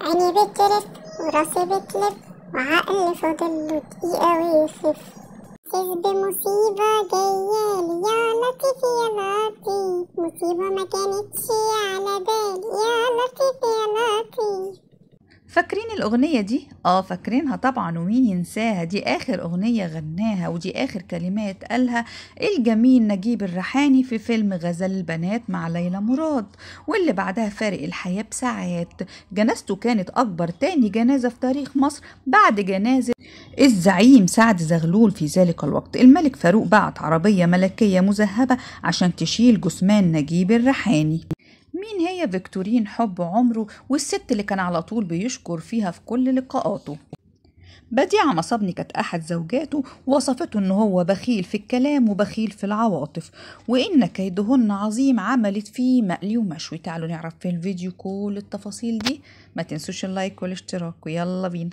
عيني بترف وراسي بتلف وعقلي فاضله دقيقة ويخف. حاسس بمصيبة جايالي يا لطيف يا لطيف، مصيبة ما كانتش على بالي يا لطيف يا لطيف. فاكرين الأغنية دي؟ فاكرينها طبعا، ومين ينساها؟ دي آخر أغنية غناها ودي آخر كلمات قالها الجميل نجيب الريحاني في فيلم غزل البنات مع ليلى مراد، واللي بعدها فارق الحياة بساعات. جنازته كانت أكبر تاني جنازة في تاريخ مصر بعد جنازة الزعيم سعد زغلول. في ذلك الوقت الملك فاروق بعت عربية ملكية مذهبة عشان تشيل جثمان نجيب الريحاني. مين هي فيكتورين حب عمره والست اللي كان على طول بيشكر فيها في كل لقاءاته؟ بديعة مصابني كانت أحد زوجاته، وصفته إن هو بخيل في الكلام وبخيل في العواطف، وإن كيدهن عظيم، عملت فيه مقلي ومشوي. تعالوا نعرف في الفيديو كل التفاصيل دي. ما تنسوش اللايك والاشتراك، ويلا بينا.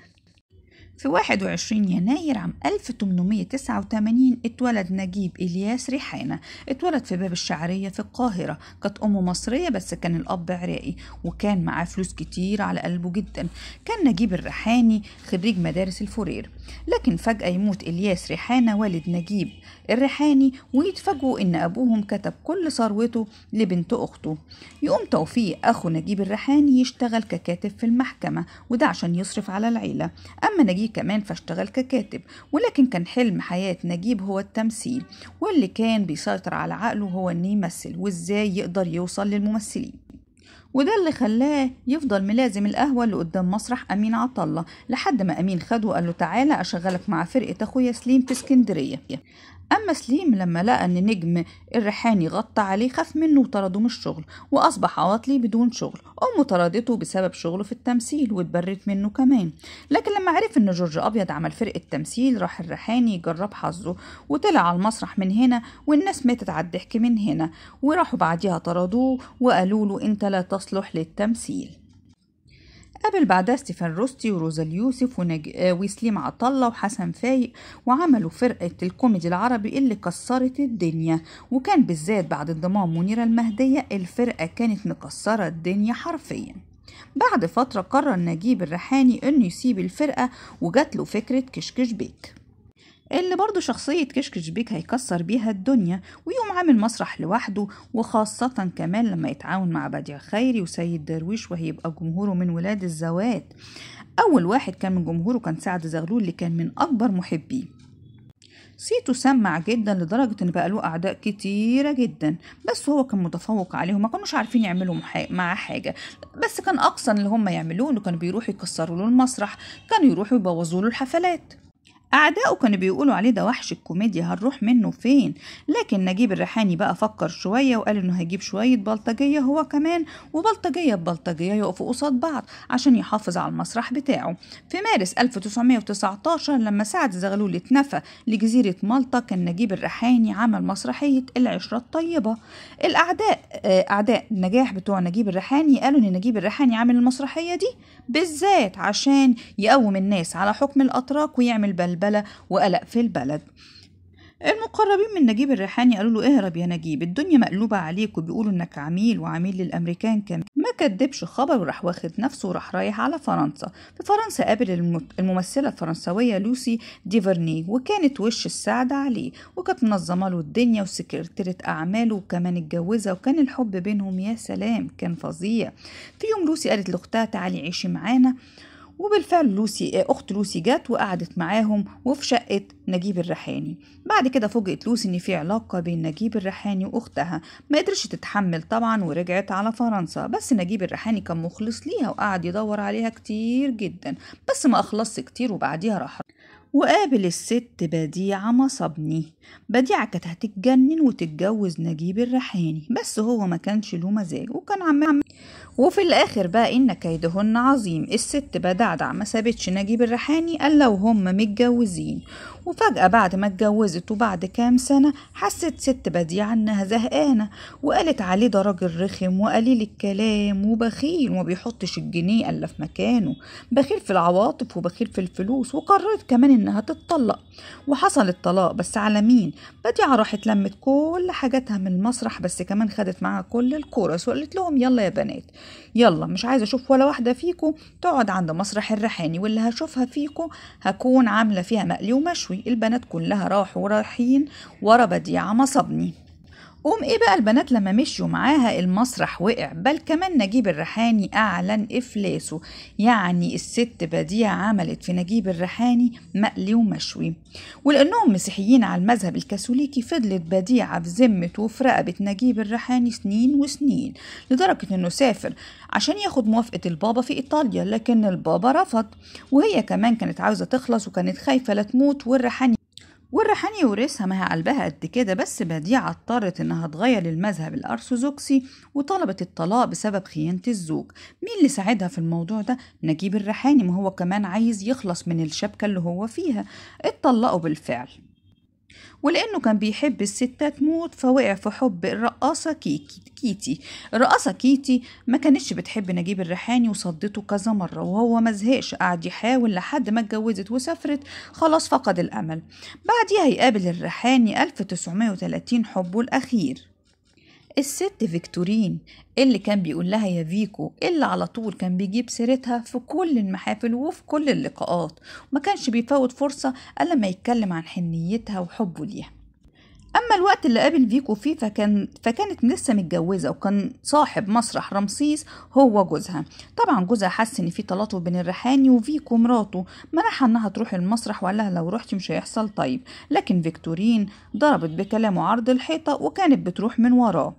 في 21 يناير عام 1889 اتولد نجيب إلياس ريحانة. اتولد في باب الشعرية في القاهرة. كانت أمه مصرية بس كان الأب عراقي، وكان معاه فلوس كتير على قلبه جدا. كان نجيب الريحاني خريج مدارس الفورير، لكن فجأة يموت إلياس ريحانة والد نجيب الريحاني، ويتفاجئوا إن أبوهم كتب كل ثروته لبنت أخته. يقوم توفيق أخو نجيب الريحاني يشتغل ككاتب في المحكمة، وده عشان يصرف على العيلة. أما نجيب كمان فاشتغل ككاتب، ولكن كان حلم حياة نجيب هو التمثيل، واللي كان بيسيطر على عقله هو إنه يمثل وإزاي يقدر يوصل للممثلين. وده اللي خلاه يفضل ملازم القهوة اللي قدام مسرح أمين عطلة، لحد ما أمين خده وقال له تعالى أشغلك مع فرقة أخويا سليم في اسكندرية. أما سليم لما لقى أن نجم الريحاني غطى عليه خاف منه وطرده من الشغل، وأصبح عواطلي بدون شغل. أمه طردته بسبب شغله في التمثيل واتبرت منه كمان. لكن لما عرف أن جورج أبيض عمل فرقة تمثيل راح الريحاني يجرب حظه، وطلع على المسرح من هنا، والناس ماتت على الضحك من هنا، وراحوا بعديها طردوه وقالوا له أنت لا تصلح للتمثيل. قابل بعدها ستيفان روستي وروزا اليوسف وسليم عطلة وحسن فايق، وعملوا فرقة الكوميدي العربي اللي كسرت الدنيا. وكان بالذات بعد انضمام منيرة المهدية الفرقة كانت مكسرة الدنيا حرفيا. بعد فترة قرر نجيب الريحاني انه يسيب الفرقة، وجات له فكرة كشكش بيك، اللي برضو شخصية كشكش بيك هيكسر بيها الدنيا، ويقوم عامل مسرح لوحده، وخاصة كمان لما يتعاون مع بديع خيري وسيد درويش، وهيبقى جمهوره من ولاد الزوات. أول واحد كان من جمهوره كان سعد زغلول، اللي كان من أكبر محبيه. صيته سمع جدا لدرجة ان بقى له أعداء كتيرة جدا، بس هو كان متفوق عليهم، ما كانوش عارفين يعملوا معاه حاجة. بس كان أقصى اللي هم يعملوه انه كانوا بيروحوا يكسروا له المسرح، كانوا يروحوا يبوظوا له الحفلات. أعداؤه كانوا بيقولوا عليه ده وحش الكوميديا، هنروح منه فين؟ لكن نجيب الريحاني بقى فكر شوية وقال إنه هيجيب شوية بلطجية هو كمان، وبلطجية ببلطجية يقفوا قصاد بعض عشان يحافظ على المسرح بتاعه. في مارس 1919 لما سعد زغلول اتنفى لجزيرة مالطا، كان نجيب الريحاني عمل مسرحية العشرة الطيبة. أعداء النجاح بتوع نجيب الريحاني قالوا إن نجيب الريحاني عامل المسرحية دي بالذات عشان يقوم الناس على حكم الأتراك ويعمل بلبلة وقلق في البلد. المقربين من نجيب الريحاني قالوا له اهرب يا نجيب، الدنيا مقلوبة عليك وبيقولوا انك عميل وعميل للامريكان كمان. ما كدبش خبر وراح واخد نفسه وراح رايح على فرنسا. في فرنسا قابل الممثلة الفرنسوية لوسي ديفرني، وكانت وش السعد عليه، وكانت منظمة له الدنيا وسكرتيرة اعماله، وكمان اتجوزها، وكان الحب بينهم يا سلام كان فظيع. في يوم لوسي قالت لاختها تعالي عيشي معانا، وبالفعل أخت لوسي جت وقعدت معاهم وفي شقة نجيب الريحاني. بعد كده فوجئت لوسي إن في علاقة بين نجيب الريحاني وأختها، ما قدرش تتحمل طبعا ورجعت على فرنسا. بس نجيب الريحاني كان مخلص ليها وقعد يدور عليها كتير جدا، بس ما أخلصش كتير، وبعديها راح وقابل الست بديعة مصابني. بديعة كانت هتتجنن وتتجوز نجيب الريحاني، بس هو ما كانش له مزاج وكان عمال. وفي الآخر بقى إن كيدهن عظيم، الست بدعدع ما سابتش نجيب الريحاني إلا وهم متجوزين، وفجأة بعد ما اتجوزت وبعد كام سنة حست ست بديعة انها زهقانة، وقالت عليه ده راجل رخم وقليل الكلام وبخيل وما بيحطش الجنيه الا في مكانه، بخيل في العواطف وبخيل في الفلوس، وقررت كمان انها تتطلق. وحصل الطلاق، بس على مين؟ بديعة راحت لمت كل حاجاتها من المسرح، بس كمان خدت معاها كل الكورس وقالت لهم يلا يا بنات، يلا مش عايزة اشوف ولا واحدة فيكم تقعد عند مسرح الريحاني، واللي هشوفها فيكم هكون عاملة فيها مقلي ومشوي. البنات كلها راحوا رايحين ورا بديعة مصبني. قوم ايه بقى البنات لما مشيوا معاها المسرح وقع، بل كمان نجيب الريحاني اعلن افلاسه. يعني الست بديعة عملت في نجيب الريحاني مقلي ومشوي. ولانهم مسيحيين على المذهب الكاثوليكي فضلت بديعة في ذمة وفي رقبة نجيب الريحاني سنين وسنين، لدرجة انه سافر عشان ياخد موافقة البابا في ايطاليا، لكن البابا رفض. وهي كمان كانت عاوزة تخلص وكانت خايفة لا تموت والريحاني يورثها، ما هي قلبها قد كده. بس بديعة اضطرت انها تغير للمذهب الارثوذكسي وطلبت الطلاق بسبب خيانة الزوج. مين اللي ساعدها في الموضوع ده؟ نجيب الريحاني، ما هو كمان عايز يخلص من الشبكة اللي هو فيها. اتطلقوا بالفعل، ولأنه كان بيحب الستات موت فوقع في حب الرقاصة كيتي. الرقاصة كيتي ما كانتش بتحب نجيب الريحاني وصدته كذا مرة، وهو مزهقش قعد يحاول لحد ما اتجوزت وسافرت، خلاص فقد الأمل. بعديها يقابل الريحاني 1930 حبه الأخير، الست فيكتورين اللي كان بيقول لها يا فيكو، اللي على طول كان بيجيب سيرتها في كل المحافل وفي كل اللقاءات، وما كانش بيفوت فرصة ألا ما يتكلم عن حنيتها وحبه ليها. أما الوقت اللي قابل فيكو فيه فكانت لسه متجوزة، وكان صاحب مسرح رمسيس هو جوزها. طبعا جوزها حس ان في تلاطف بين الريحاني وفيكو مراته، منحها انها تروح المسرح وقال لها لو رحتي مش هيحصل طيب، لكن فيكتورين ضربت بكلامه عرض الحيطة وكانت بتروح من وراه،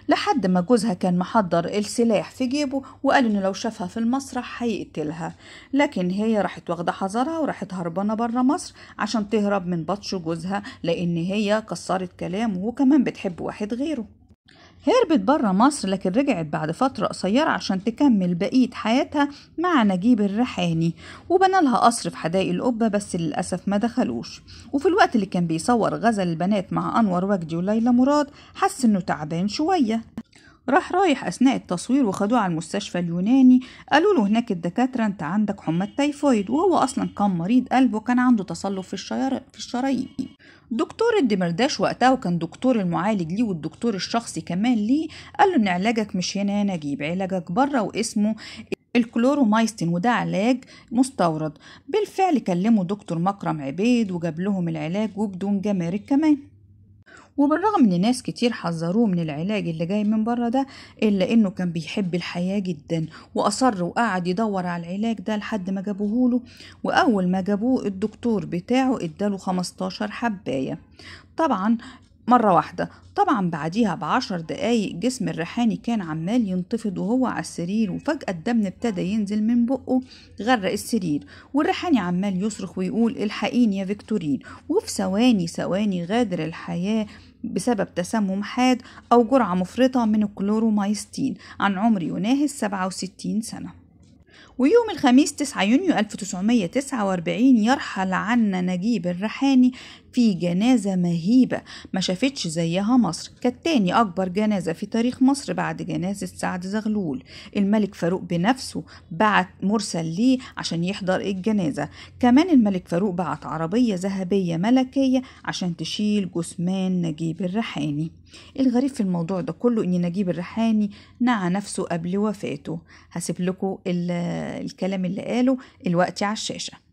لحد ما جوزها كان محضر السلاح في جيبه وقال انه لو شافها في المسرح هيقتلها. لكن هي راحت واخده حذرها وراحت هربانه بره مصر عشان تهرب من بطش جوزها، لان هي كسرت كلامه وكمان بتحب واحد غيره. هربت بره مصر، لكن رجعت بعد فترة قصيرة عشان تكمل بقية حياتها مع نجيب الريحاني، وبنى لها قصر في حدائق القبة، بس للأسف ما دخلوش. وفي الوقت اللي كان بيصور غزل البنات مع أنور وجدي وليلى مراد حس إنه تعبان شوية، رايح أثناء التصوير وخدوه على المستشفى اليوناني. قالوا له هناك الدكاترة أنت عندك حمى تيفويد، وهو أصلا كان مريض قلب وكان عنده تصلب في الشرايين. دكتور الدمرداش وقتها وكان دكتور المعالج ليه والدكتور الشخصي كمان ليه قال له إن علاجك مش هنا يا نجيب، علاجك بره واسمه الكلورومايستين، وده علاج مستورد. بالفعل كلموا دكتور مكرم عبيد وجاب لهم العلاج وبدون جمارك كمان. وبالرغم ان ناس كتير حذروه من العلاج اللي جاي من بره ده، الا انه كان بيحب الحياة جدا واصر وقعد يدور على العلاج ده لحد ما جابوهوله. واول ما جابوه الدكتور بتاعه اداله 15 حباية، طبعا مرة واحدة. طبعا بعديها ب10 دقايق جسم الريحاني كان عمال ينتفض وهو على السرير، وفجأة الدم ابتدى ينزل من بقه غرق السرير، والريحاني عمال يصرخ ويقول الحقيني يا فيكتورين. وفي ثواني غادر الحياة بسبب تسمم حاد أو جرعة مفرطة من الكلورومايستين عن عمر يناهز 67 سنة. ويوم الخميس 9 يونيو 1949 يرحل عنا نجيب الريحاني في جنازة مهيبة ما شافتش زيها مصر، كانت تاني أكبر جنازة في تاريخ مصر بعد جنازة سعد زغلول. الملك فاروق بنفسه بعت مرسل ليه عشان يحضر الجنازة، كمان الملك فاروق بعت عربية ذهبية ملكية عشان تشيل جثمان نجيب الريحاني. الغريب في الموضوع ده كله ان نجيب الريحاني نعى نفسه قبل وفاته. هسيب لكم الكلام اللي قاله الوقت على الشاشة.